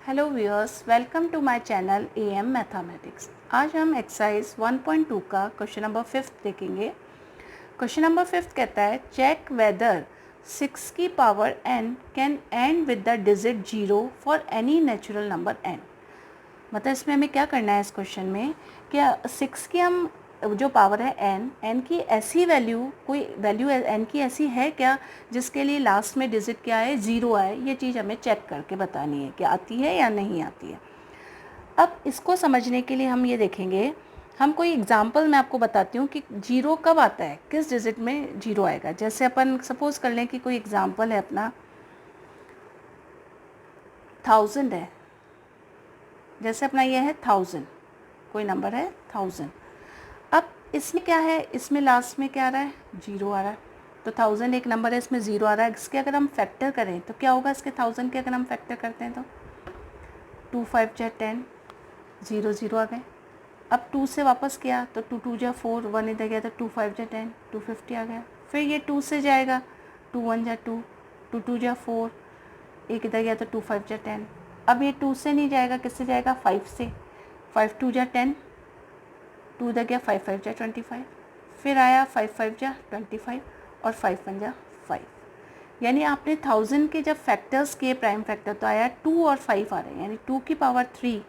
Hello viewers, welcome to my channel AM mathematics. आज हम exercise 1.2 का क्वेश्चन नंबर 5 देखेंगे। क्वेश्चन नंबर 5 कहता है चेक वेदर 6 की power n can and with the digit 0 for any natural number n। मतलब इसमें हमें क्या करना है इस क्वेश्चन में कि 6 की हम जो पावर है n की ऐसी वैल्यू, कोई वैल्यू n की ऐसी है क्या जिसके लिए लास्ट में डिजिट क्या है, 0 आए। ये चीज़ हमें चेक करके बतानी है कि आती है या नहीं आती है। अब इसको समझने के लिए हम ये देखेंगे, हम कोई एग्जांपल मैं आपको बताती हूँ कि 0 कब आता है, किस डिजिट में 0 आएगा। जैसे अपन सपोज कर लें कि कोई एग्जांपल है अपना 1000 है। जैसे अपना ये है 1000, कोई नंबर है 1000। अब इसमें क्या है, इसमें लास्ट में क्या आ रहा है, 0 आ रहा है। तो 1000 एक नंबर है, इसमें 0 आ रहा है। इसके अगर हम फैक्टर करें तो क्या होगा, इसके 1000 के अगर हम फैक्टर करते हैं तो 2 5 जा 10, 0 0 आ गए। अब 2 से वापस किया तो 2 2 जा 4, 1 इधर गया तो 2 5 जा 10, 250 आ गया। फिर ये 2 से जाएगा, 2 1 जा 2, 2 2 जा 4, एक इधर गया तो 2 5 जा 10। अब ये 2 से नहीं जाएगा, किससे जाएगा, 5 से। 5 2 जा 10, 2 इधर गया, 5 5 जा 25। फिर आया 5 5 जा 25 और 5 1 जा 5। यानी आपने 1000 के जब फैक्टर्स किए प्राइम फैक्टर तो आया 2 और 5 आ रहे हैं, यानी 2 की पावर 3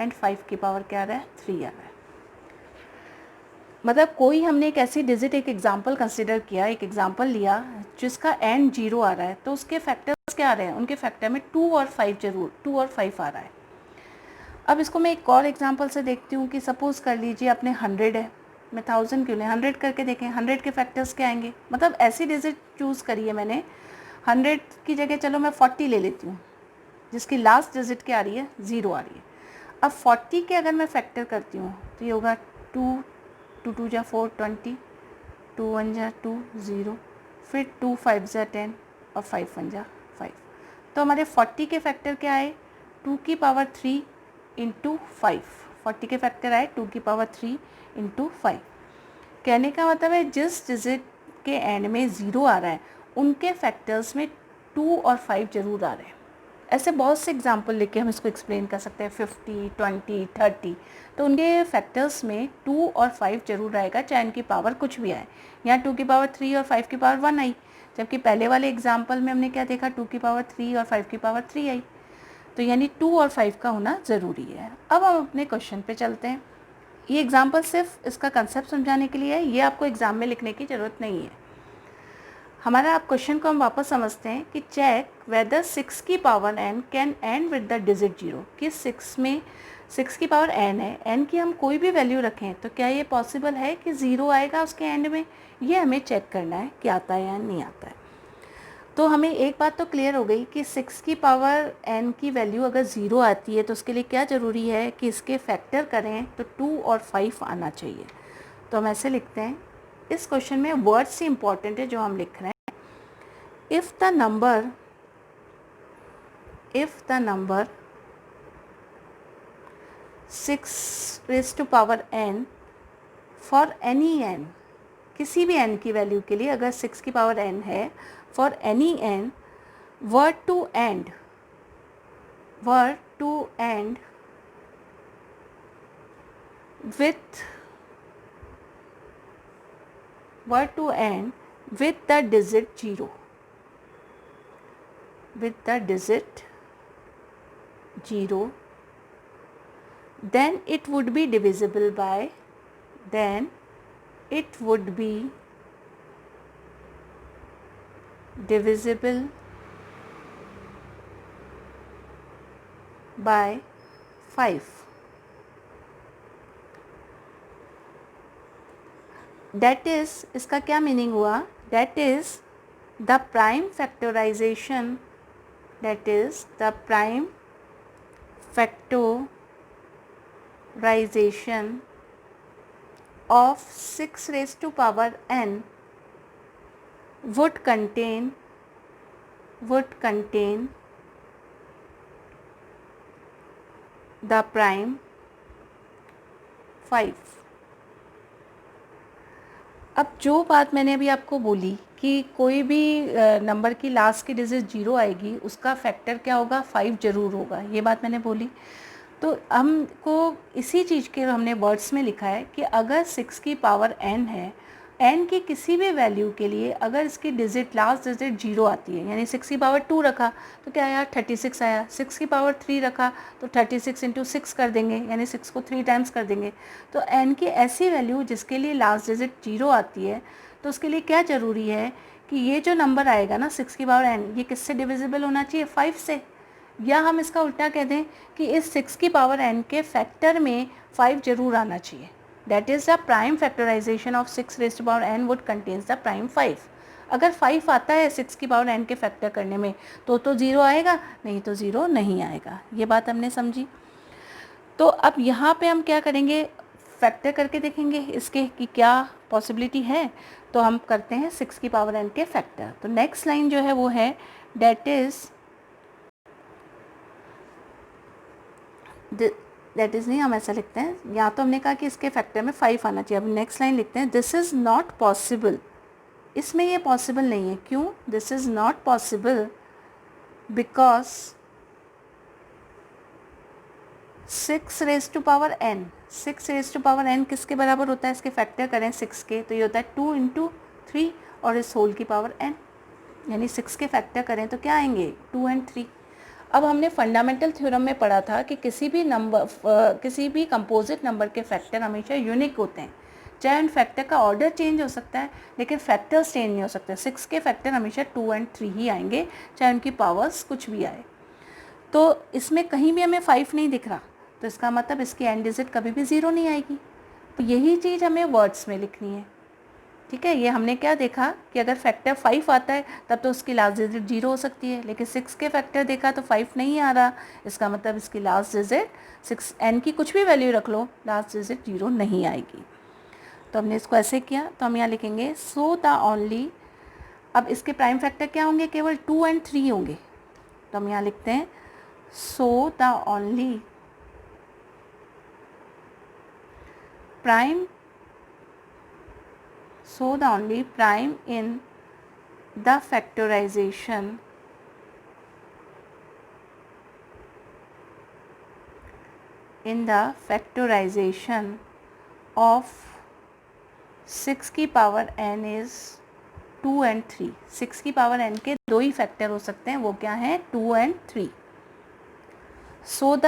एंड 5 की पावर क्या आ रहा है, 3 आ रहा है। मतलब कोई हमने एक ऐसी डिजिट, एक एग्जांपल कंसिडर किया, एक एग्जांपल लिया जिसका एंड 0 आ रहा है, तो उसके फैक्टर्स क्या आ रहे हैं, उनके फैक्टर में 2 और 5 जरूर, 2 और 5 आ रहा है। अब इसको मैं एक और एग्जांपल से देखती हूँ कि सपोज़ कर लीजिए आपने 100 है, मैं 1000 क्यों लें, 100 करके देखें 100 के फैक्टर्स क्या आएंगे। मतलब ऐसी डिजिट चूज़ करी है मैंने, 100 की जगह चलो मैं 40 ले लेती हूँ, जिसकी लास्ट डिजिट क्या आ रही है, 0 आ रही है। अब 40 के अगर मैं फैक्टर करती हूँ तो ये होगा 2 2 2 जा 4 20, 2 1 जा 2 0, फिर 2 5 जा 10 और 5 1 जा 5। तो हमारे 40 के फैक्टर क्या आए, 2 की पावर 3 इंटू 5। 40 के फैक्टर आए 2 की पावर 3 इंटू 5। कहने का मतलब है जिस डिजिट के एंड में 0 आ रहा है उनके फैक्टर्स में 2 और 5 जरूर आ रहे हैं। ऐसे बहुत से एग्जाम्पल लेके हम इसको एक्सप्लेन कर सकते हैं, 50 20 30। तो उनके फैक्टर्स में 2 और 5 जरूर आएगा, चाहे इनकी पावर कुछ भी आए। यहाँ 2 की पावर 3 और 5 की पावर 1 आई, जबकि पहले वाले एग्जाम्पल में हमने क्या देखा, 2 की पावर 3 और 5 की पावर 3 आई। तो यानी 2 और 5 का होना ज़रूरी है। अब हम अपने क्वेश्चन पे चलते हैं। ये एग्जाम्पल सिर्फ इसका कंसेप्ट समझाने के लिए है, ये आपको एग्ज़ाम में लिखने की ज़रूरत नहीं है। हमारा आप क्वेश्चन को हम वापस समझते हैं कि चेक वेदर 6 की power n can and with the digit 0। कि 6 में 6 की पावर n है, n की हम कोई भी वैल्यू रखें तो क्या ये पॉसिबल है कि 0 आएगा उसके एंड में, ये हमें चेक करना है कि आता है या नहीं आता है। तो हमें एक बात तो क्लियर हो गई कि 6 की पावर n की वैल्यू अगर 0 आती है तो उसके लिए क्या ज़रूरी है कि इसके फैक्टर करें तो 2 और 5 आना चाहिए। तो हम ऐसे लिखते हैं, इस क्वेश्चन में वर्ड्स से इम्पॉर्टेंट है जो हम लिख रहे हैं। if the number 6 raised to power n for any n, किसी भी n की वैल्यू के लिए अगर 6 की पावर n है, for any n were to end with the digit 0, then it would be divisible by 5। That is, इसका क्या मीनिंग हुआ, that is the prime factorization of 6 raised to power n would contain the prime 5। अब जो बात मैंने अभी आपको बोली कि कोई भी नंबर की लास्ट की डिजिट 0 आएगी, उसका फैक्टर क्या होगा, 5 ज़रूर होगा। ये बात मैंने बोली। तो हमको इसी चीज़ के हमने वर्ड्स में लिखा है कि अगर 6 की पावर n है, n की किसी भी वैल्यू के लिए अगर इसकी डिजिट लास्ट डिजिट 0 आती है, यानी 6 की पावर 2 रखा तो क्या आया, 36 आया। 6 की पावर 3 रखा तो 36 इंटू 6 कर देंगे, यानी 6 को 3 टाइम्स कर देंगे। तो n की ऐसी वैल्यू जिसके लिए लास्ट डिजिट 0 आती है, तो उसके लिए क्या ज़रूरी है कि ये जो नंबर आएगा ना 6 की पावर n, ये किससे डिविजिबल होना चाहिए, 5 से। या हम इसका उल्टा कह दें कि इस 6 की पावर n के फैक्टर में 5 जरूर आना चाहिए। That is the prime factorization of 6 raise to power n would contains the prime 5। अगर 5 आता है 6 की पावर n के फैक्टर करने में तो 0 आएगा, नहीं तो 0 नहीं आएगा। ये बात हमने समझी। तो अब यहाँ पे हम क्या करेंगे, फैक्टर करके देखेंगे इसके कि क्या पॉसिबिलिटी है। तो हम करते हैं 6 की पावर n के फैक्टर। तो नेक्स्ट लाइन जो है वो है दैट इज़ नहीं, हम ऐसा लिखते हैं, या तो हमने कहा कि इसके फैक्टर में 5 आना चाहिए। अब नेक्स्ट लाइन लिखते हैं दिस इज़ नॉट पॉसिबल। इसमें ये पॉसिबल नहीं है। क्यों, this is not possible because 6 raise to power n, 6 raise to power n किसके बराबर होता है, इसके फैक्टर करें 6 के तो ये होता है 2 इंटू 3 और इस होल की पावर n, यानी 6 के फैक्टर करें तो क्या आएंगे, 2 एंड 3। अब हमने फंडामेंटल थ्योरम में पढ़ा था कि किसी भी कंपोजिट नंबर के फैक्टर हमेशा यूनिक होते हैं। चाहे उन फैक्टर का ऑर्डर चेंज हो सकता है लेकिन फैक्टर्स चेंज नहीं हो सकते। 6 के फैक्टर हमेशा 2 एंड 3 ही आएंगे, चाहे उनकी पावर्स कुछ भी आए। तो इसमें कहीं भी हमें 5 नहीं दिख रहा, तो इसका मतलब इसकी एंड डिजिट कभी भी 0 नहीं आएगी। तो यही चीज़ हमें वर्ड्स में लिखनी है। ठीक है, ये हमने क्या देखा कि अगर फैक्टर 5 आता है तब तो उसकी लास्ट डिजिट 0 हो सकती है, लेकिन 6 के फैक्टर देखा तो 5 नहीं आ रहा। इसका मतलब इसकी लास्ट डिजिट 6 n की कुछ भी वैल्यू रख लो, लास्ट डिजिट 0 नहीं आएगी। तो हमने इसको ऐसे किया, तो हम यहाँ लिखेंगे सो द ओनली, अब इसके प्राइम फैक्टर क्या होंगे, केवल 2 एंड 3 होंगे। तो हम यहाँ लिखते हैं so the only prime in the factorization of 6 की पावर n is 2 and 3। 6 की पावर n के दो ही फैक्टर हो सकते हैं, वो क्या हैं, 2 and 3। सो द,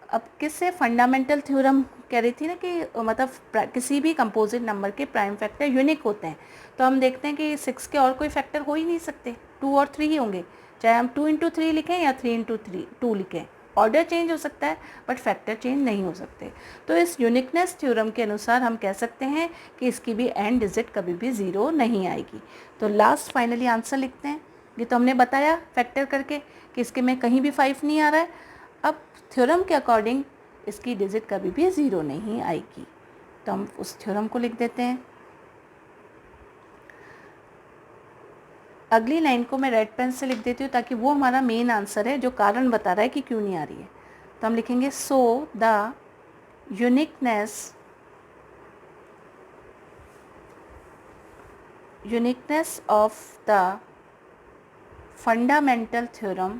अब किससे, फंडामेंटल थ्योरम कह रही थी ना कि मतलब किसी भी कंपोजिट नंबर के प्राइम फैक्टर यूनिक होते हैं। तो हम देखते हैं कि 6 के और कोई फैक्टर हो ही नहीं सकते, 2 और 3 ही होंगे। चाहे हम 2 इंटू 3 लिखें या 3 इंटू 2 लिखें, ऑर्डर चेंज हो सकता है बट फैक्टर चेंज नहीं हो सकते। तो इस यूनिकनेस थ्योरम के अनुसार हम कह सकते हैं कि इसकी भी एंड डिजिट कभी भी 0 नहीं आएगी। तो लास्ट फाइनली आंसर लिखते हैं। ये तो हमने बताया फैक्टर करके कि इसके में कहीं भी 5 नहीं आ रहा है। अब थ्योरम के अकॉर्डिंग इसकी डिजिट कभी भी 0 नहीं आएगी। तो हम उस थ्योरम को लिख देते हैं। अगली लाइन को मैं रेड पेन से लिख देती हूँ ताकि वो हमारा मेन आंसर है जो कारण बता रहा है कि क्यों नहीं आ रही है। तो हम लिखेंगे so the uniqueness of the fundamental theorem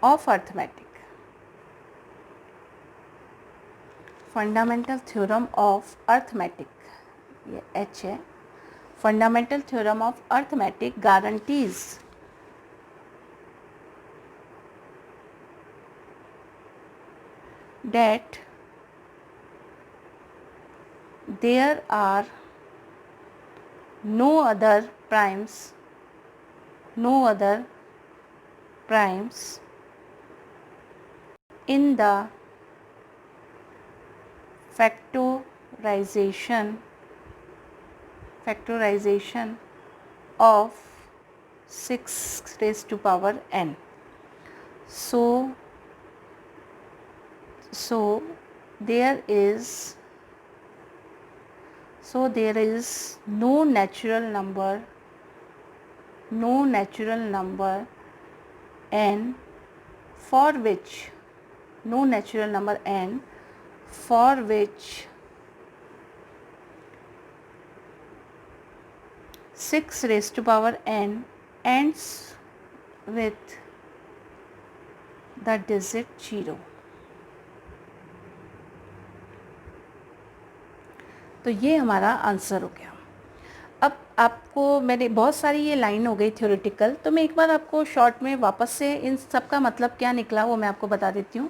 of arithmetic, fundamental theorem of arithmetic, ये H है, fundamental theorem of arithmetic guarantees that there are no other primes in the factorization of 6 raised to power n. So there is no natural number n for which no natural number n for which 6 raised to power n ends with the digit 0। तो ये हमारा answer हो गया। अब आपको मैंने बहुत सारी ये लाइन हो गई थ्योरेटिकल, तो मैं एक बार आपको शॉर्ट में वापस से इन सब का मतलब क्या निकला वो मैं आपको बता देती हूँ।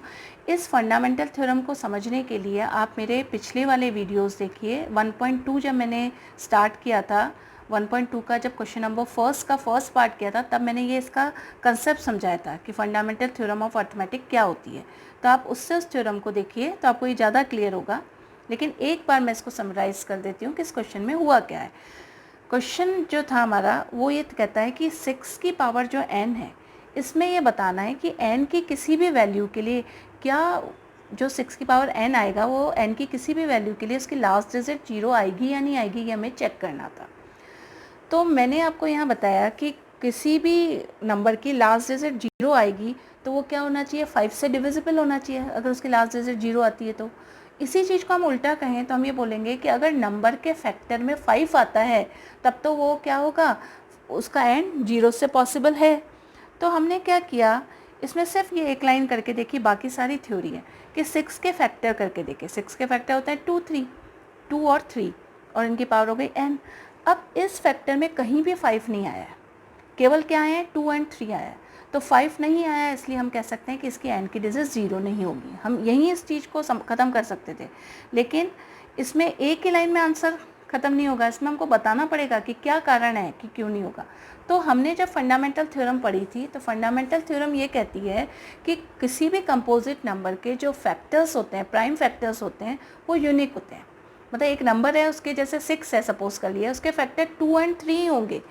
इस फंडामेंटल थ्योरम को समझने के लिए आप मेरे पिछले वाले वीडियोस देखिए। 1.2 जब मैंने स्टार्ट किया था, 1.2 का जब क्वेश्चन नंबर फर्स्ट का फर्स्ट पार्ट किया था, तब मैंने ये इसका कंसेप्ट समझाया था कि फंडामेंटल थ्योरम ऑफ अर्थमेटिक क्या होती है। तो आप उससे उस थ्योरम को देखिए तो आपको ये ज़्यादा क्लियर होगा। लेकिन एक बार मैं इसको समराइज़ कर देती हूँ कि इस क्वेश्चन में हुआ क्या है। क्वेश्चन जो था हमारा वो ये कहता है कि 6 की पावर जो n है, इसमें ये बताना है कि n की किसी भी वैल्यू के लिए क्या जो 6 की पावर n आएगा वो n की किसी भी वैल्यू के लिए उसकी लास्ट डिजिट 0 आएगी या नहीं आएगी, ये हमें चेक करना था। तो मैंने आपको यहाँ बताया कि किसी भी नंबर की लास्ट डिजिट 0 आएगी तो वो क्या होना चाहिए, 5 से डिविजिबल होना चाहिए अगर उसकी लास्ट डिजिट 0 आती है। तो इसी चीज़ को हम उल्टा कहें तो हम ये बोलेंगे कि अगर नंबर के फैक्टर में 5 आता है तब तो वो क्या होगा, उसका एंड 0 से पॉसिबल है। तो हमने क्या किया, इसमें सिर्फ ये एक लाइन करके देखी, बाकी सारी थ्योरी है कि 6 के फैक्टर करके देखे। 6 के फैक्टर होते हैं 2, 3, 2 और 3 और इनकी पावर हो गई n। अब इस फैक्टर में कहीं भी 5 नहीं आया है, केवल क्या आया है 2 और 3 आया है। तो 5 नहीं आया इसलिए हम कह सकते हैं कि इसकी n की डिजिट 0 नहीं होगी। हम यहीं इस चीज़ को ख़त्म कर सकते थे, लेकिन इसमें एक ही लाइन में आंसर ख़त्म नहीं होगा। इसमें हमको बताना पड़ेगा कि क्या कारण है कि क्यों नहीं होगा। तो हमने जब फंडामेंटल थ्योरम पढ़ी थी तो फंडामेंटल थ्योरम ये कहती है कि किसी भी कंपोजिट नंबर के जो फैक्टर्स होते हैं, प्राइम फैक्टर्स होते हैं, वो यूनिक होते हैं। मतलब एक नंबर है, उसके जैसे 6 है सपोज कर लिया, उसके फैक्टर 2 और 3 होंगे,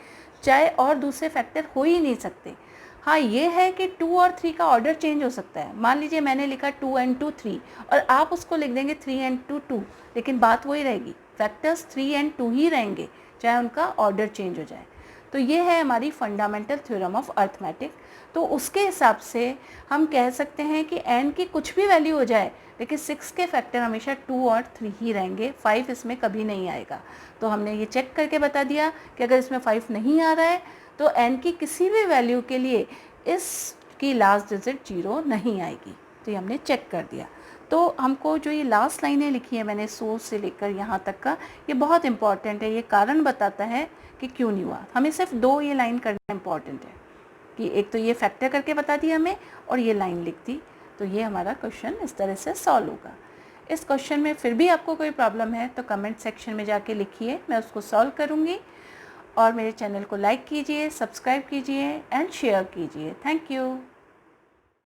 चाहे और दूसरे फैक्टर हो ही नहीं सकते। हाँ ये है कि 2 और 3 का ऑर्डर चेंज हो सकता है। मान लीजिए मैंने लिखा 2 और 2 3 और आप उसको लिख देंगे 3 और 2 2, लेकिन बात वही रहेगी, फैक्टर्स 3 और 2 ही रहेंगे, चाहे उनका ऑर्डर चेंज हो जाए। तो ये है हमारी फंडामेंटल थ्योरम ऑफ अर्थमेटिक। तो उसके हिसाब से हम कह सकते हैं कि n की कुछ भी वैल्यू हो जाए, लेकिन 6 के फैक्टर हमेशा 2 और 3 ही रहेंगे, 5 इसमें कभी नहीं आएगा। तो हमने ये चेक करके बता दिया कि अगर इसमें 5 नहीं आ रहा है तो n की किसी भी वैल्यू के लिए इसकी लास्ट डिजिट 0 नहीं आएगी। तो ये हमने चेक कर दिया। तो हमको जो ये लास्ट लाइनें लिखी है मैंने सोर्स से लेकर यहाँ तक का, ये बहुत इंपॉर्टेंट है। ये कारण बताता है कि क्यों नहीं हुआ। हमें सिर्फ 2 ये लाइन करना इंपॉर्टेंट है कि एक तो ये फैक्टर करके बता दिया हमें और ये लाइन लिख दी। तो ये हमारा क्वेश्चन इस तरह से सॉल्व होगा। इस क्वेश्चन में फिर भी आपको कोई प्रॉब्लम है तो कमेंट सेक्शन में जाके लिखिए, मैं उसको सॉल्व करूँगी। और मेरे चैनल को लाइक कीजिए, सब्सक्राइब कीजिए एंड शेयर कीजिए। Thank you.